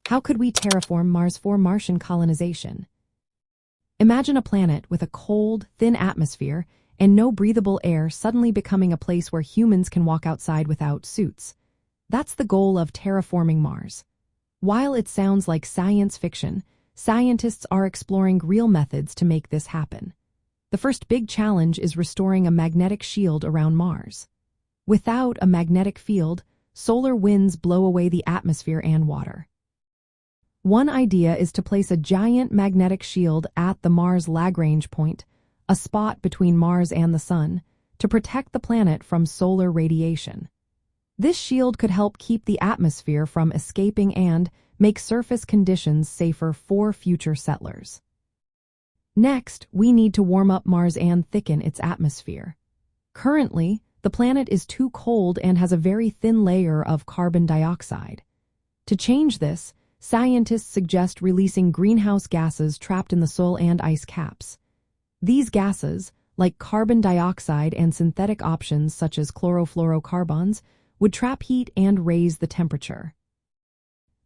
How could we terraform Mars for Martian colonization? Imagine a planet with a cold, thin atmosphere and no breathable air suddenly becoming a place where humans can walk outside without suits. That's the goal of terraforming Mars. While it sounds like science fiction, scientists are exploring real methods to make this happen. The first big challenge is restoring a magnetic shield around Mars. Without a magnetic field, solar winds blow away the atmosphere and water. One idea is to place a giant magnetic shield at the Mars Lagrange point, a spot between Mars and the Sun, to protect the planet from solar radiation. This shield could help keep the atmosphere from escaping and make surface conditions safer for future settlers. Next, we need to warm up Mars and thicken its atmosphere. Currently, the planet is too cold and has a very thin layer of carbon dioxide. To change this, scientists suggest releasing greenhouse gases trapped in the soil and ice caps. These gases, like carbon dioxide and synthetic options such as chlorofluorocarbons, would trap heat and raise the temperature.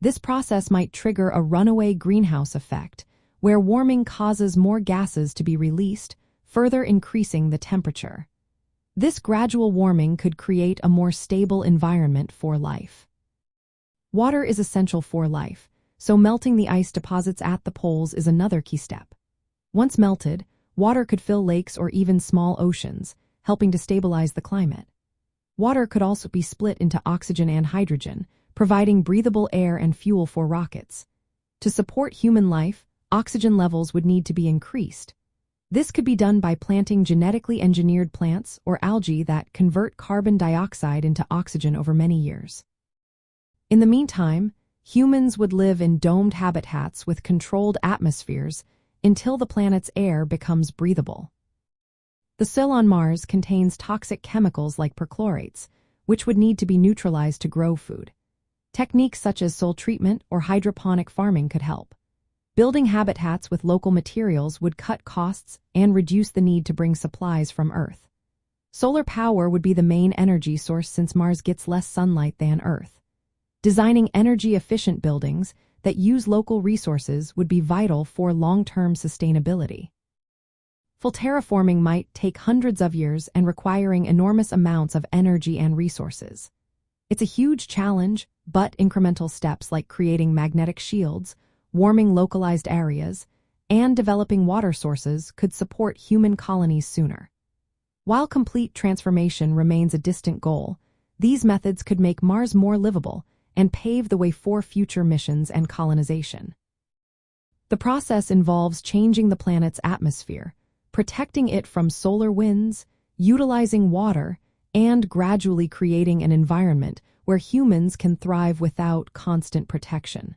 This process might trigger a runaway greenhouse effect, where warming causes more gases to be released, further increasing the temperature. This gradual warming could create a more stable environment for life. Water is essential for life, so melting the ice deposits at the poles is another key step. Once melted, water could fill lakes or even small oceans, helping to stabilize the climate. Water could also be split into oxygen and hydrogen, providing breathable air and fuel for rockets. To support human life, oxygen levels would need to be increased. This could be done by planting genetically engineered plants or algae that convert carbon dioxide into oxygen over many years. In the meantime, humans would live in domed habitats with controlled atmospheres until the planet's air becomes breathable. The soil on Mars contains toxic chemicals like perchlorates, which would need to be neutralized to grow food. Techniques such as soil treatment or hydroponic farming could help. Building habitats with local materials would cut costs and reduce the need to bring supplies from Earth. Solar power would be the main energy source since Mars gets less sunlight than Earth. Designing energy-efficient buildings that use local resources would be vital for long-term sustainability. Full terraforming might take hundreds of years and requiring enormous amounts of energy and resources. It's a huge challenge, but incremental steps like creating magnetic shields, warming localized areas, and developing water sources could support human colonies sooner. While complete transformation remains a distant goal, these methods could make Mars more livable and pave the way for future missions and colonization. The process involves changing the planet's atmosphere, protecting it from solar winds, utilizing water, and gradually creating an environment where humans can thrive without constant protection.